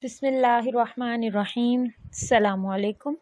بسم اللہ الرحمن الرحیم۔ السلام علیکم۔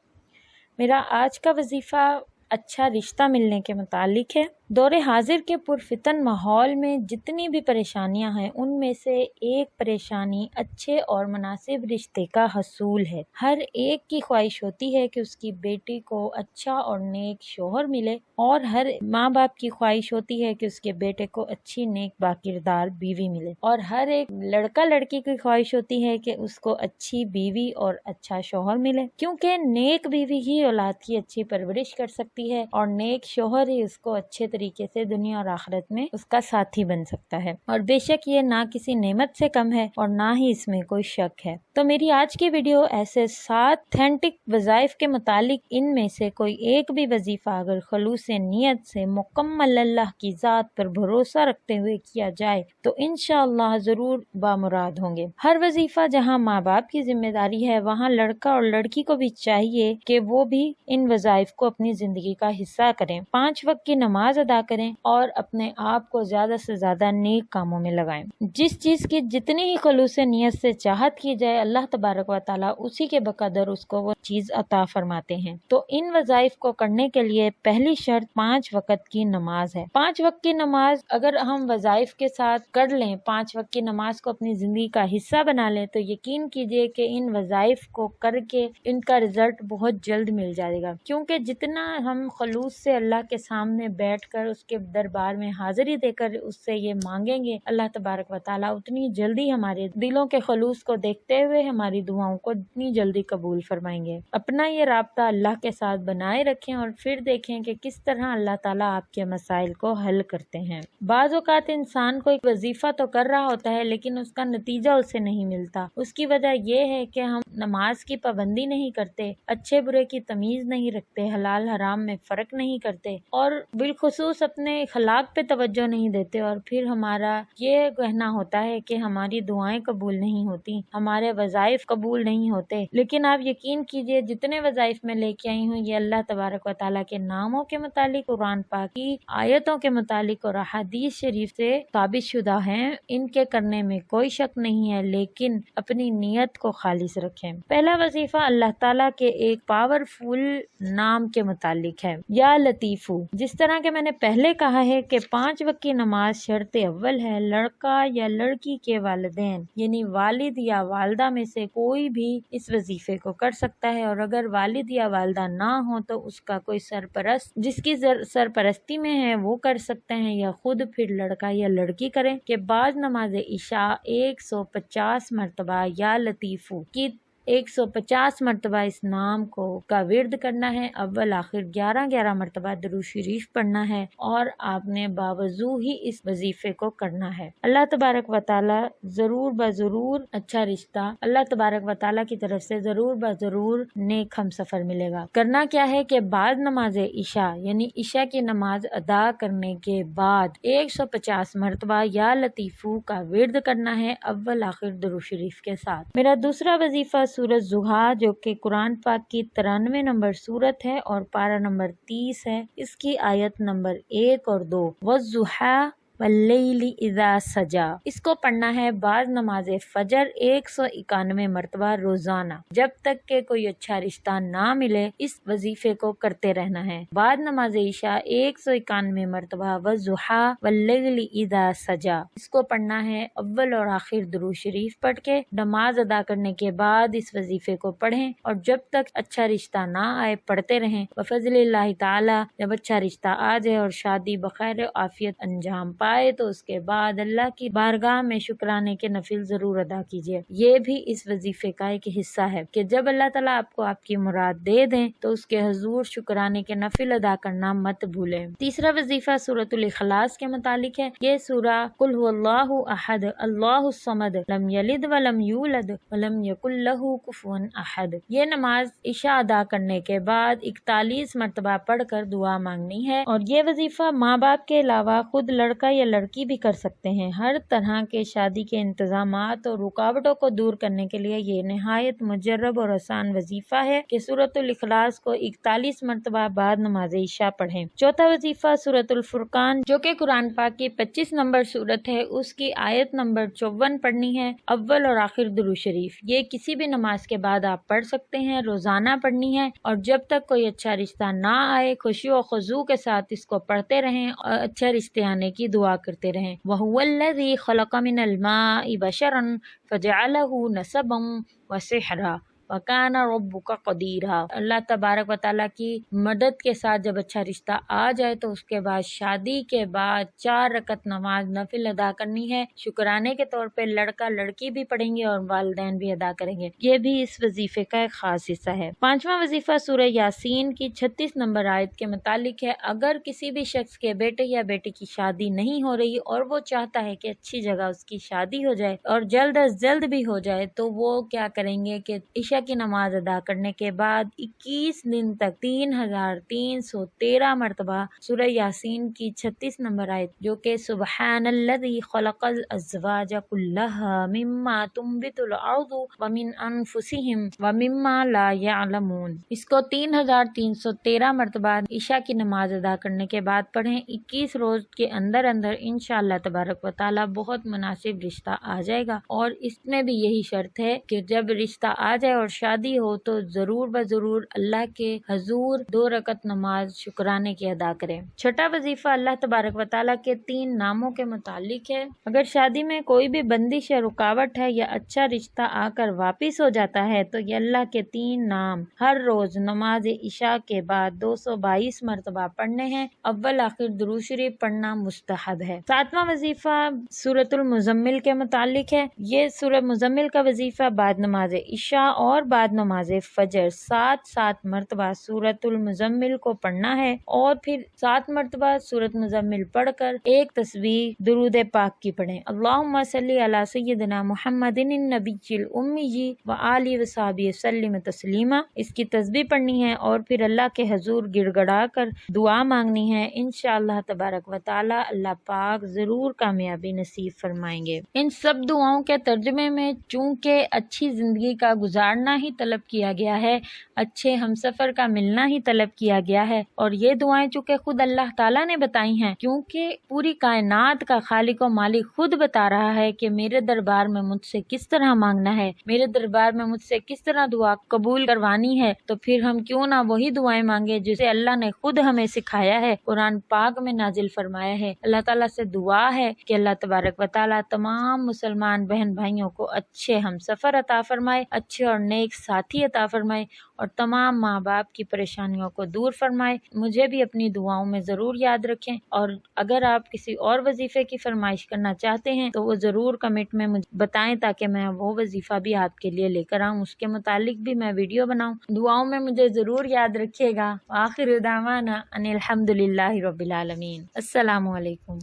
میرا آج کا وظیفہ اچھا رشتہ ملنے کے متعلق ہے۔ دور حاضر کے پرفتن ماحول میں جتنی بھی پریشانیاں ہیں ان میں سے ایک پریشانی اچھے اور مناسب رشتے کا حصول ہے۔ ہر ایک کی خواہش ہوتی ہے کہ اس کی بیٹی کو اچھا اور نیک شوہر ملے، اور ہر ماں باپ کی خواہش ہوتی ہے کہ اس کے بیٹے کو اچھی نیک باکردار بیوی ملے، اور ہر ایک لڑکا لڑکی کی خواہش ہوتی ہے کہ اس کو اچھی بیوی اور اچھا شوہر ملے، کیونکہ نیک بیوی ہی اولاد کی اچھی پرورش کر سکتی ہے، اور نیک شوہر ہی اس کو اچھے طریقے سے دنیا اور آخرت میں اس کا ساتھی بن سکتا ہے۔ اور بے شک یہ نہ کسی نعمت سے کم ہے اور نہ ہی اس میں کوئی شک ہے۔ تو میری آج کی ویڈیو ایسے 7 اتھینٹک وظائف کے متعلق ان میں سے کوئی ایک بھی وظیفہ اگر خلوص نیت سے مکمل اللہ کی ذات پر بھروسہ رکھتے ہوئے کیا جائے تو انشاءاللہ ضرور بامراد ہوں گے۔ ہر وظیفہ جہاں ماں باپ کی ذمہ داری ہے، وہاں لڑکا اور لڑکی کو بھی چاہیے کہ وہ بھی ان وظائف کو اپنی زندگی کا حصہ کریں، 5 وقت کی نماز ادا کریں اور اپنے آپ کو زیادہ سے زیادہ نیک کاموں میں لگائیں۔ جس چیز کی جتنی ہی خلوص نیت سے چاہت کی جائے، اللہ تبارک و تعالیٰ اسی کے بقدر اس کو وہ چیز عطا فرماتے ہیں۔ تو ان وظائف کو کرنے کے لیے پہلی شرط 5 وقت کی نماز ہے۔ 5 وقت کی نماز اگر ہم وظائف کے ساتھ کر لیں، 5 وقت کی نماز کو اپنی زندگی کا حصہ بنا لیں، تو یقین کیجئے کہ ان وظائف کو کر کے ان کا رزلٹ بہت جلد مل جائے گا، کیونکہ جتنا ہم خلوص سے اللہ کے سامنے بیٹھ کر اس کے دربار میں حاضری دے کر اس سے یہ مانگیں گے، اللہ تبارک و تعالیٰ اتنی جلدی ہمارے دلوں کے خلوص کو دیکھتے ہوئے ہماری دعاؤں کو اتنی جلدی قبول فرمائیں گے۔ اپنا یہ رابطہ اللہ کے ساتھ بنائے رکھیں اور پھر دیکھیں کہ کس طرح اللہ تعالیٰ آپ کے مسائل کو حل کرتے ہیں۔ بعض اوقات انسان کو ایک وظیفہ تو کر رہا ہوتا ہے لیکن اس کا نتیجہ اسے نہیں ملتا۔ اس کی وجہ یہ ہے کہ ہم نماز کی پابندی نہیں کرتے، اچھے برے کی تمیز نہیں رکھتے، حلال حرام میں فرق نہیں کرتے، اور بالخصوص اپنے اخلاق پہ توجہ نہیں دیتے، اور پھر ہمارا یہ کہنا ہوتا ہے کہ ہماری دعائیں قبول نہیں ہوتی، ہمارے وظائف قبول نہیں ہوتے۔ لیکن آپ یقین کیجئے جتنے وظائف میں لے کے آئی ہوں یہ اللہ تبارک و تعالیٰ کے ناموں کے متعلق، قرآن پاک کی آیتوں کے متعلق اور احادیث شریف سے ثابت شدہ ہیں، ان کے کرنے میں کوئی شک نہیں ہے، لیکن اپنی نیت کو خالص رکھیں۔ پہلا وظیفہ اللہ تعالیٰ کے ایک پاورفل نام کے متعلق ہے، یا لطیفو۔ جس طرح کہ میں نے پہلے کہا ہے کہ 5 وقت کی نماز شرط اول ہے، لڑکا یا لڑکی کے والدین یعنی والد یا والدہ میں سے کوئی بھی اس وظیفے کو کر سکتا ہے، اور اگر والد یا والدہ نہ ہو تو اس کا کوئی سرپرست جس کی سرپرستی میں ہے وہ کر سکتے ہیں، یا خود پھر لڑکا یا لڑکی کریں کہ بعض نماز عشاء 150 مرتبہ یا لطیفو کی 150 مرتبہ اس نام کا ورد کرنا ہے، اول آخر 11 مرتبہ درود شریف پڑھنا ہے، اور آپ نے باوضو ہی اس وظیفے کو کرنا ہے۔ اللہ تبارک و تعالی ضرور بضرور اچھا رشتہ اللہ تبارک و تعالی کی طرف سے ضرور بضرور نیک ہم سفر ملے گا۔ کرنا کیا ہے کہ بعد نماز عشاء یعنی عشاء کی نماز ادا کرنے کے بعد 150 مرتبہ یا لطیفو کا ورد کرنا ہے، اول آخر درود شریف کے ساتھ۔ میرا دوسرا وظیفہ سورۃ ضحیٰ جو کہ قرآن پاک کی 93 نمبر سورت ہے اور پارہ نمبر 30 ہے، اس کی آیت نمبر 1 اور 2، وَالضُّحَىٰ وَاللَّيْلِ إِذَا سَجَىٰ، اس کو پڑھنا ہے بعد نماز فجر 191 مرتبہ روزانہ، جب تک کہ کوئی اچھا رشتہ نہ ملے اس وظیفے کو کرتے رہنا ہے۔ بعد نماز عشاء 191 مرتبہ وَالضُّحَىٰ وَاللَّيْلِ إِذَا سَجَىٰ، اس کو پڑھنا ہے اول اور آخر درود شریف پڑھ کے، نماز ادا کرنے کے بعد اس وظیفے کو پڑھیں، اور جب تک اچھا رشتہ نہ آئے پڑھتے رہیں۔ بفضل اللہ تعالی جب اچھا رشتہ آ جائے اور شادی بخیر عافیت انجام پائے تو اس کے بعد اللہ کی بارگاہ میں شکرانے کے نفل ضرور ادا کیجیے۔ یہ بھی اس وظیفے کا ایک حصہ ہے کہ جب اللہ تعالیٰ آپ کو آپ کی مراد دے دیں تو اس کے حضور شکرانے کے نفل ادا کرنا مت بھولیں۔ تیسرا وظیفہ سورۃ الاخلاص کے متعلق ہے۔ یہ سورہ قل هو اللہ احد اللہ الصمد لم یلد ولم یولد ولم یکن لہ کفوا احد، یہ نماز عشاء ادا کرنے کے بعد 41 مرتبہ پڑھ کر دعا مانگنی ہے، اور یہ وظیفہ ماں باپ کے علاوہ خود لڑکا یا لڑکی بھی کر سکتے ہیں۔ ہر طرح کے شادی کے انتظامات اور رکاوٹوں کو دور کرنے کے لیے یہ نہایت مجرب اور آسان وظیفہ ہے کہ سورۃ الاخلاص کو 41 مرتبہ بعد نماز عشاء پڑھیں۔ چوتھا وظیفہ سورۃ الفرقان جو کہ قرآن پاک کی 25 نمبر سورت ہے، اس کی آیت نمبر 54 پڑھنی ہے، اول اور آخر درود شریف۔ یہ کسی بھی نماز کے بعد آپ پڑھ سکتے ہیں، روزانہ پڑھنی ہے، اور جب تک کوئی اچھا رشتہ نہ آئے خشوع و خضوع کے ساتھ اس کو پڑھتے رہیں اور اچھے رشتے آنے کی دعا کرتے رہیں۔ وَهُوَ الَّذِي خَلَقَ مِنَ الْمَاءِ بَشَرًا فَجَعَلَهُ نَسَبًا وَسِحْرًا وَكَانَ رَبُّكَ قَدِيرًا۔ اللہ تبارک و تعالیٰ کی مدد کے ساتھ جب اچھا رشتہ آ جائے تو اس کے بعد شادی کے بعد 4 رکعت نماز نفل ادا کرنی ہے، شکرانے کے طور پہ لڑکا لڑکی بھی پڑھیں گے اور والدین بھی ادا کریں گے۔ یہ بھی اس وظیفے کا ایک خاص حصہ ہے۔ 5واں وظیفہ سورہ یاسین کی 36 نمبر آیت کے متعلق ہے۔ اگر کسی بھی شخص کے بیٹے یا بیٹی کی شادی نہیں ہو رہی اور وہ چاہتا ہے کہ اچھی جگہ اس کی شادی ہو جائے اور جلد از جلد بھی ہو جائے تو وہ کیا کریں گے کہ عشاء کی نماز ادا کرنے کے بعد 21 دن تک 3313 مرتبہ سورہ یاسین کی 36 نمبر آیت جو کہ سبحان الذی خلق الازواج کلھا مما تنبت الارض ومن انفسہم ومما لا یعلمون، اس کو 3313 مرتبہ عشاء کی نماز ادا کرنے کے بعد پڑھیں۔ 21 روز کے اندر انشاءاللہ تبارک و تعالی بہت مناسب رشتہ آ جائے گا، اور اس میں بھی یہی شرط ہے کہ جب رشتہ آ جائے اور شادی ہو تو ضرور بضرور اللہ کے حضور 2 رکعت نماز شکرانے کی ادا کریں۔ چھٹا وظیفہ اللہ تبارک و تعالیٰ کے 3 ناموں کے متعلق ہے۔ اگر شادی میں کوئی بھی بندش یا رکاوٹ ہے یا اچھا رشتہ آ کر واپس ہو جاتا ہے تو یہ اللہ کے 3 نام ہر روز نماز عشاء کے بعد 222 مرتبہ پڑھنے ہیں، اول آخر درود شریف پڑھنا مستحب ہے۔ 7واں وظیفہ سورۃ المزمل کے متعلق ہے۔ یہ سورہ مزمل کا وظیفہ بعد نماز عشاء اور بعد نماز فجر 7 مرتبہ سورۃ المزمل کو پڑھنا ہے، اور پھر 7 مرتبہ سورۃ مزمل پڑھ کر ایک تسبیح درود پاک کی پڑھیں۔ اللہم صلی علی سیدنا محمد النبی الامی وآلہ وصحبہ وسلم تسلیما، اس کی تسبیح پڑھنی ہے اور پھر اللہ کے حضور گڑ گڑا کر دعا مانگنی ہے۔ انشاءاللہ تبارک و تعالی اللہ پاک ضرور کامیابی نصیب فرمائیں گے۔ ان سب دعاؤں کے ترجمے میں چونکہ اچھی زندگی کا گزارنا ہی طلب کیا گیا ہے، اچھے ہمسفر کا ملنا ہی طلب کیا گیا ہے، اور یہ دعائیں چونکہ خود اللہ تعالیٰ نے بتائی ہیں، کیونکہ پوری کائنات کا خالق و مالک خود بتا رہا ہے کہ میرے دربار میں مجھ سے کس طرح مانگنا ہے، میرے دربار میں مجھ سے کس طرح دعا قبول کروانی ہے، تو پھر ہم کیوں نہ وہی دعائیں مانگے جسے اللہ نے خود ہمیں سکھایا ہے، قرآن پاک میں نازل فرمایا ہے۔ اللہ تعالیٰ سے دعا ہے کہ اللہ تبارک و تعالیٰ تمام مسلمان بہن بھائیوں کو اچھے ہمسفر عطا فرمائے، اچھے اور نیک ساتھی عطا فرمائے، اور تمام ماں باپ کی پریشانیوں کو دور فرمائے۔ مجھے بھی اپنی دعاؤں میں ضرور یاد رکھیں، اور اگر آپ کسی اور وظیفے کی فرمائش کرنا چاہتے ہیں تو وہ ضرور کمنٹ میں مجھے بتائیں تاکہ میں وہ وظیفہ بھی آپ کے لیے لے کر آؤں، اس کے متعلق بھی میں ویڈیو بناؤں۔ دعاؤں میں مجھے ضرور یاد رکھیے گا۔ آخر دعوانا ان الحمدللہ رب العالمین۔ السلام علیکم۔